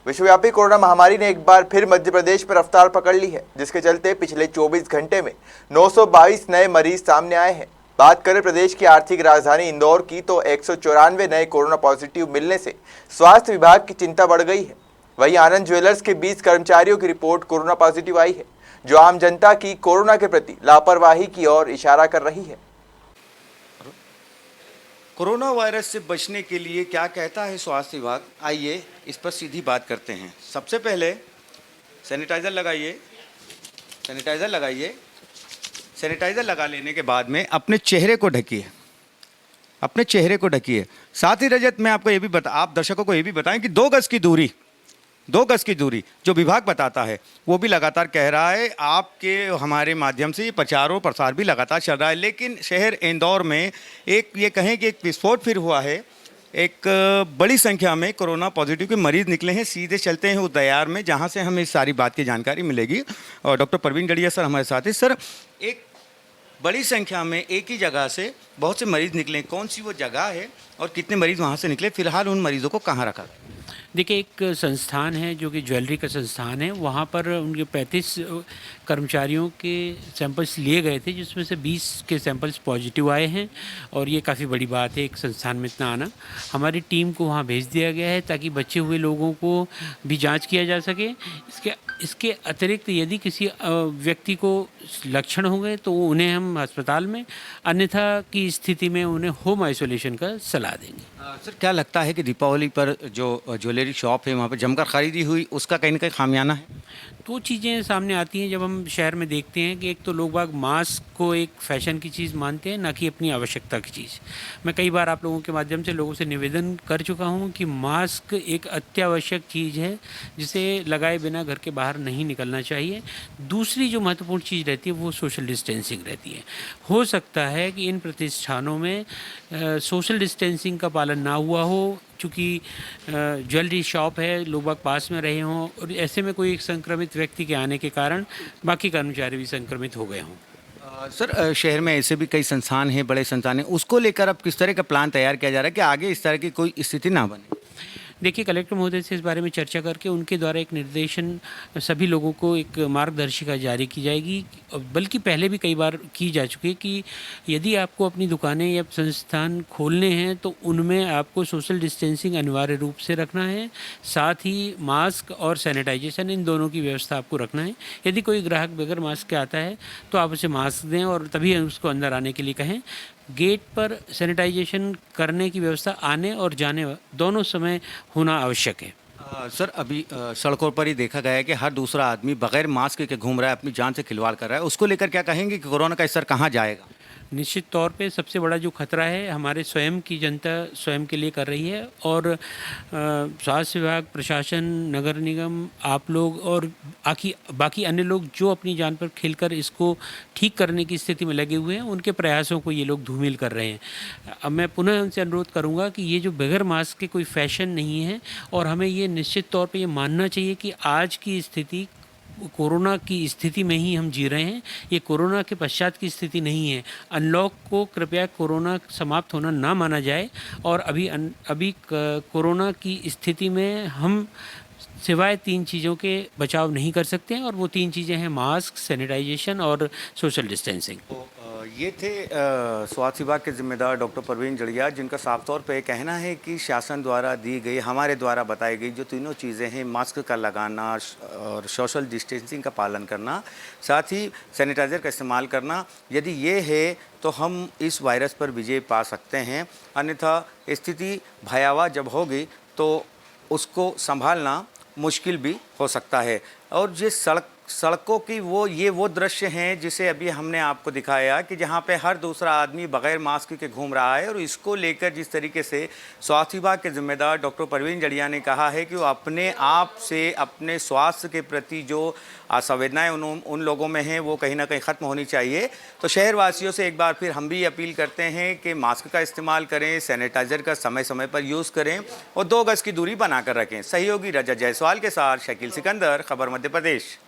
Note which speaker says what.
Speaker 1: विश्वव्यापी कोरोना महामारी ने एक बार फिर मध्य प्रदेश में रफ्तार पकड़ ली है, जिसके चलते पिछले 24 घंटे में 922 नए मरीज सामने आए हैं। बात करें प्रदेश की आर्थिक राजधानी इंदौर की तो 194 नए कोरोना पॉजिटिव मिलने से स्वास्थ्य विभाग की चिंता बढ़ गई है। वहीं आनंद ज्वेलर्स के 20 कर्मचारियों की रिपोर्ट कोरोना पॉजिटिव आई है, जो आम जनता की कोरोना के प्रति लापरवाही की ओर इशारा कर रही है।
Speaker 2: कोरोना वायरस से बचने के लिए क्या कहता है स्वास्थ्य विभाग, आइए इस पर सीधी बात करते हैं। सबसे पहले सैनिटाइज़र लगाइए। सैनिटाइज़र लगा लेने के बाद में अपने चेहरे को ढकिए। साथ ही रजत, मैं आपको ये भी आप दर्शकों को ये भी बताएं कि 2 गज की दूरी जो विभाग बताता है वो भी लगातार कह रहा है। आपके हमारे माध्यम से ये प्रसार भी लगातार चल रहा है। लेकिन शहर इंदौर में ये कहें कि एक विस्फोट फिर हुआ है। एक बड़ी संख्या में कोरोना पॉजिटिव के मरीज निकले हैं। सीधे चलते हैं उदयार में, जहां से हमें इस सारी बात की जानकारी मिलेगी। और डॉक्टर प्रवीण जड़िया सर हमारे साथ हैं। सर, एक बड़ी संख्या में एक ही जगह से बहुत से मरीज निकले, कौन सी वो जगह है और कितने मरीज वहाँ से निकले? फिलहाल उन मरीजों को कहाँ रखा?
Speaker 3: देखिए, एक संस्थान है जो कि ज्वेलरी का संस्थान है, वहाँ पर उनके 35 कर्मचारियों के सैंपल्स लिए गए थे, जिसमें से 20 के सैंपल्स पॉजिटिव आए हैं। और ये काफ़ी बड़ी बात है एक संस्थान में इतना आना। हमारी टीम को वहाँ भेज दिया गया है ताकि बचे हुए लोगों को भी जांच किया जा सके। इसके अतिरिक्त यदि किसी व्यक्ति को लक्षण हो गए तो उन्हें हम अस्पताल में, अन्यथा की स्थिति में उन्हें होम आइसोलेशन का सलाह देंगे।
Speaker 2: सर, क्या लगता है कि दीपावली पर जो ज्वेलरी शॉप है वहाँ पर जमकर खरीदी हुई, उसका कहीं ना कहीं खामियाना है?
Speaker 3: 2 चीज़ें सामने आती हैं जब हम शहर में देखते हैं कि एक तो लोग बाग मास्क को एक फैशन की चीज़ मानते हैं, ना कि अपनी आवश्यकता की चीज़। मैं कई बार आप लोगों के माध्यम से लोगों से निवेदन कर चुका हूं कि मास्क एक अत्यावश्यक चीज़ है, जिसे लगाए बिना घर के बाहर नहीं निकलना चाहिए। दूसरी जो महत्वपूर्ण चीज़ रहती है वो सोशल डिस्टेंसिंग रहती है। हो सकता है कि इन प्रतिष्ठानों में सोशल डिस्टेंसिंग का पालन ना हुआ हो, चूँकि ज्वेलरी शॉप है, लोग बाग पास में रहे हों और ऐसे में कोई एक संक्रमित व्यक्ति के आने के कारण बाकी कर्मचारी भी संक्रमित हो गए हों।
Speaker 2: सर, शहर में ऐसे भी कई संस्थान हैं, बड़े संस्थान हैं, उसको लेकर अब किस तरह का प्लान तैयार किया जा रहा है कि आगे इस तरह की कोई स्थिति ना बने?
Speaker 3: देखिए, कलेक्टर महोदय से इस बारे में चर्चा करके उनके द्वारा एक निर्देशन सभी लोगों को एक मार्गदर्शिका जारी की जाएगी, बल्कि पहले भी कई बार की जा चुकी है कि यदि आपको अपनी दुकानें या संस्थान खोलने हैं तो उनमें आपको सोशल डिस्टेंसिंग अनिवार्य रूप से रखना है। साथ ही मास्क और सैनिटाइजेशन, इन दोनों की व्यवस्था आपको रखना है। यदि कोई ग्राहक बगैर मास्क के आता है तो आप उसे मास्क दें और तभी उसको अंदर आने के लिए कहें। गेट पर सैनिटाइजेशन करने की व्यवस्था आने और जाने दोनों समय होना आवश्यक है।
Speaker 2: सर, अभी सड़कों पर ही देखा गया है कि हर दूसरा आदमी बगैर मास्क के घूम रहा है, अपनी जान से खिलवाड़ कर रहा है। उसको लेकर क्या कहेंगे कि कोरोना का असर कहाँ जाएगा?
Speaker 3: निश्चित तौर पे सबसे बड़ा जो खतरा है हमारे स्वयं की जनता स्वयं के लिए कर रही है। और स्वास्थ्य विभाग, प्रशासन, नगर निगम, आप लोग और बाकी अन्य लोग जो अपनी जान पर खेलकर इसको ठीक करने की स्थिति में लगे हुए हैं, उनके प्रयासों को ये लोग धूमिल कर रहे हैं। अब मैं पुनः उनसे अनुरोध करूंगा कि ये जो बगैर मास्क के कोई फैशन नहीं है, और हमें ये निश्चित तौर पे ये मानना चाहिए कि आज की स्थिति कोरोना की स्थिति में ही हम जी रहे हैं। ये कोरोना के पश्चात की स्थिति नहीं है। अनलॉक को कृपया कोरोना समाप्त होना ना माना जाए। और अभी कोरोना की स्थिति में हम सिवाय 3 चीज़ों के बचाव नहीं कर सकते हैं, और वो 3 चीज़ें हैं मास्क, सैनिटाइजेशन और सोशल डिस्टेंसिंग।
Speaker 2: तो ये थे स्वास्थ्य विभाग के जिम्मेदार डॉक्टर प्रवीण जड़िया, जिनका साफ तौर पे कहना है कि शासन द्वारा दी गई, हमारे द्वारा बताई गई जो तीनों चीज़ें हैं, मास्क का लगाना और सोशल डिस्टेंसिंग का पालन करना, साथ ही सैनिटाइज़र का इस्तेमाल करना, यदि ये है तो हम इस वायरस पर विजय पा सकते हैं। अन्यथा स्थिति भयावह जब होगी तो उसको संभालना मुश्किल भी हो सकता है। और ये सड़कों की वो दृश्य हैं जिसे अभी हमने आपको दिखाया कि जहाँ पे हर दूसरा आदमी बगैर मास्क के घूम रहा है। और इसको लेकर जिस तरीके से स्वास्थ्य विभाग के जिम्मेदार डॉक्टर प्रवीण जड़िया ने कहा है कि वो अपने आप से अपने स्वास्थ्य के प्रति जो संवेदनाएं उन लोगों में हैं वो कहीं ना कहीं ख़त्म होनी चाहिए। तो शहरवासियों से एक बार फिर हम भी अपील करते हैं कि मास्क का इस्तेमाल करें, सैनिटाइज़र का समय समय पर यूज़ करें और 2 गज की दूरी बनाकर रखें। सहयोगी रजत जायसवाल के साथ शकील सिकंदर, खबर मध्य प्रदेश।